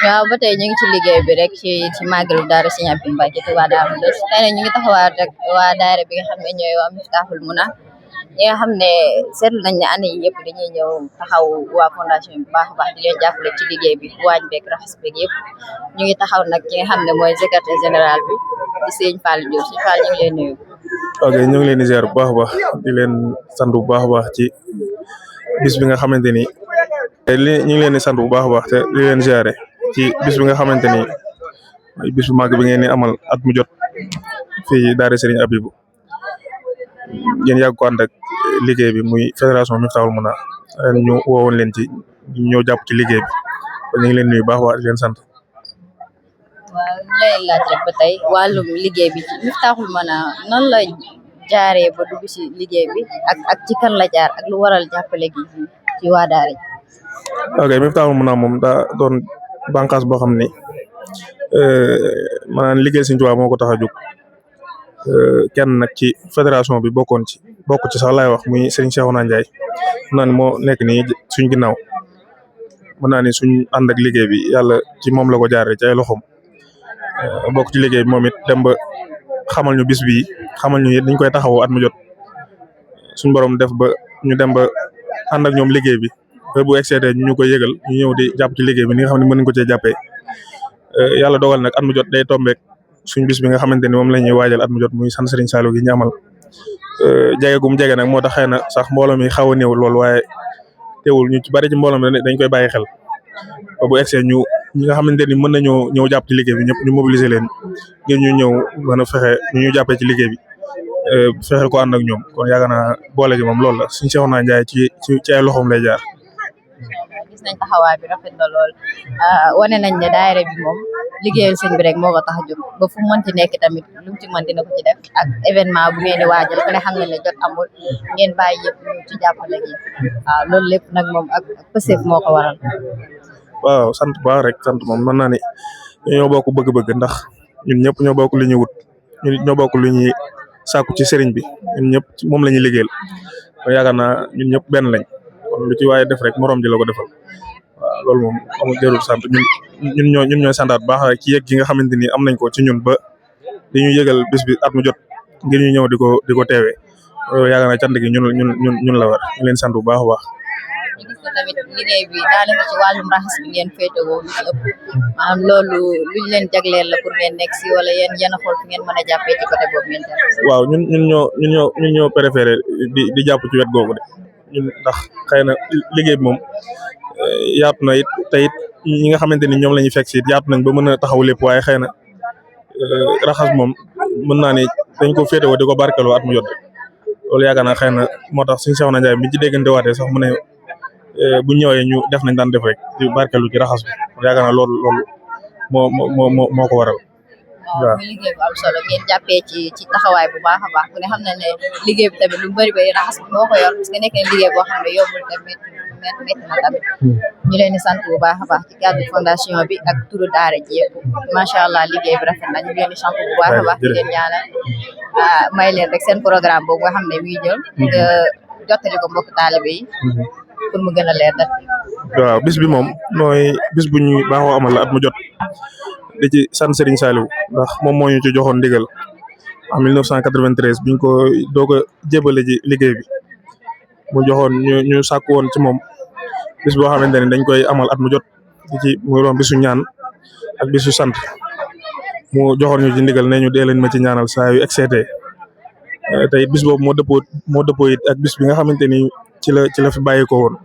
waaw ba tey ñu ngi ci liggéey bi rek ci màggalu daara Serigne Abdou Mbacké Touba Darou Khoudoss tey nag ñu ngi taxawaat rek waa daara bi nga xam ne ñooy waa Miftahul Muna ñi nga xam ne seetlu nañ ne année yi yëpp dañuy ñëw taxaw waa fondation bi bu baax a baax di leen jàppale ci liggéey bi waañ beeg raxas beeg yëpp ñu ngi taxaw nag ki nga xam ne mooy secrétaire général bi di Serigne Fall Diop Serigne Fall ñu ngi leen nuyu. ok ñu ngi leen di ziar bu baax a baax di leen sant bu baax a baax ci bis bi nga xamante ni ñu ngi leen di sant bu baax a baax te di leen ziare ci bis bi nga xamante ni bis bu màgg bi ngeen di amal at mu jot fii daara Serigne Abibou ngeen yàgg ko ànd ak liggéey bi muy fédération Miftahul Muna ren ñu woowoon leen ci ñëw jàpp ci liggéey bi kon ñu ngi leen nuyu baax a baax di leen sant. waaw ñu lay laaj rek ba tey wàllum liggéey bi ci Miftahul Muna nan la jaaree ba dugg ci liggéey bi ak ci kan la jaar ak lu waral jàppale gi ci waa daara ji. ok Miftahul Muna moom daa doon bànqaas boo xam ni maanaam liggéey Sëriñ Tuubaa moo ko tax a jóg kenn nag ci fédération bi bokk ci sax laay wax muy Serigne Cheikhouna Ndiaye mën naa ni moo nekk nii suñ ginnaaw mën naa ni suñ ànd ak liggéey bi yàlla ci moom la ko jaaree ci ay loxoom bokk ci liggéey bi moom it dem ba xamal ñu bis bii xamal ñu it dañ koy taxawoo at mu jot suñ borom def ba ñu dem ba ànd ak ñoom liggéey bi ba bu excédé ñu koy yëgal ñu ñëw di jàpp ci liggéey bi ni nga xam ne mën nañ ko cee jàppee yàlla dogal nag at mu jot day tombeek suñ bis bi nga xamante ni moom la ñuy waajal at mu jot muy sant Serigne Saliou gi ñu amal jege gum jege nag moo tax xëy na sax mbooloo mi xaw a néew lool waaye teewul ñu ci bari ci mbooloo mi dañ koy bàyyi xel ba bu excès ñi nga xamante ni mën nañoo ñëw jàpp ci liggéey bi ñëpp ñu mobiliser leen ngir ñu ñëw mën a fexe ñu jàppee ci liggéey bi fexe ko ànd ak ñoom kon yaakaar naa boole gi moom loolu la suñu Cheikhouna Ndiaye ci ay loxoom lay jaar. gis nañ taxawaay bi rafet na lool wane nañ ne daayira bi moom liggéeyal sëñ bi rek moo ko tax a jóg ba fu mën ci nekk tamit lu mu ci mën dina ko ci def ak événement bu ngeen di waajal ku ne xam ne jot amul ngeen bàyyi yëpp ñu ci jàppale gi waaw loolu lépp nag moom ak pësëf moo ko waral. waaw sant baax rek sant moom mën naa ne ñoo bokk bëgg-bëgg ndax ñun ñëpp ñoo bokk lu ñuy wut ñun ñoo bokk lu ñuy sàkku ci sëriñ bi ñun ñëpp moom la ñuy liggéeyal kon yaakaar naa ñun ñëpp benn lañ kon lu ci waaye def rek morom ji la ko defal waaw loolu moom amul jarul sant ñun ñooy santaat baax rek ci yëg gi nga xamante ni am nañ ko ci ñun ba di ñu yëgal bis bi at mu jot ngir ñu ñëw di ko teewee yaakaar naa cant gi ñun la war ñu leen sant bu baax a baax. ñu gis tamit liggéey bi daanaka ci wàllum raxas bi ngeen féetewoo lu ci ëpp maanaam loolu luñ leen jagleel la pour ngeen nekk si wala yéen a xool fi ngeen mën a jàppee ci côté boobu ngeen def. waaw ñun ñoo préféré di jàpp ci wet googu de ñun ndax xëy na liggéey bi moom yaatu na it te it ñi nga xamante ni ñoom la ñuy fekk si yaatu nañ ba mën a taxaw lépp waaye xëy na raxas moom mën naa ne dañ ko féetewoo di ko barkeloo at mu jot loolu yaakaar naa xëy na moo tax suñu Cheikhouna Ndiaye mi ci déggante waatee sax mu ne bu ñëwee ñu def nañ daan def rek di barkelu ci raxas bi yaakaar naa loolu moo ko waral. waaw muy liggéey bu am solo ngeen jàppee ci taxawaay bu baax a baax ku ne xam na ne liggéey bi tamit lu bëri raxas bi moo ko yor parce que nekk na liggéey boo xam ne yombul tamit métti na tamit ñu leen di sant bu baax a baax ci cadre fondation bi ak turu daara ji yëpp macha allah liggéey bi rafet na ñu leen di sant bu baax a baax di leen ñaanal may leen rek seen programme boobu nga xam ne muy jël nga jottali ko mbokk taalibe yi pour mu gën a leer dal. waaw bis bi moom mooy bis bu ñu baaxoo amal at mu jot di ci sant Serigne Saliou ndax moom moo ñu ci joxoon ndigal en 1993 biñ ko doog a jébale ji liggéey bi mu joxoon ñu sàkk woon ci moom bis boo xamante ne dañ koy amal at mu jot di ci muy doon bisu ñaan ak bisu sant mu joxoon ñu ci ndigal ne ñu dee leen ma ci ñaanal saa yu excédé te it bis boobu moo dëppoo it ak bis bi nga xamante ni ci la fi bàyyi ko woon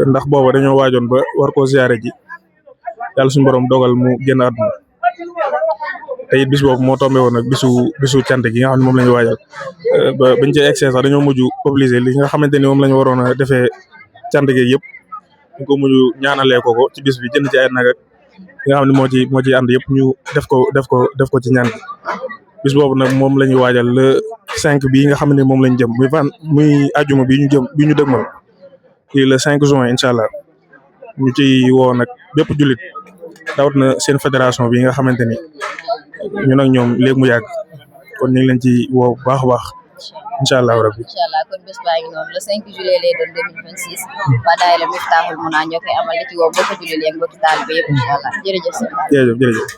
ndax booba dañoo waajoon ba war koo ziyaare ji yàlla suñu borom dogal mu génn àdduna te it bis boobu moo tombé woon nag bisu cant gi nga xam ne moom la ñu waajal ba bañ cee excès sax dañoo mujj obligé li nga xamante ni moom la ñu waroon a defee cant gi yëpp ñu ko mujj ñaanalee ko ci bis bi jënd ci ay nag li nga xam ne moo ci ànd yëpp ñu def ko ci ñaan gi bis boobu nag moom la ñuy waajal le 5 bii nga xam ne moom lañ jëm muy àjjuma bi ñu dëgmal kii le 5 juin incha allah ñu ciy woo nag bépp jullit dawat na seen fédération bi nga xamante ni ñun ak ñoom léegi mu yàgg kon ñu ngi leen ci woo bu baax a baax incha allah rabbi. incha allah kon bés baa ngi noonu le 5 juillet lay doon 2026 waa daayira Miftahul Muna ñoo koy amal di ci woo mbokki jullit yi ak mbokki taalibe yëpp incha allah jërëjëf. jërëjëf.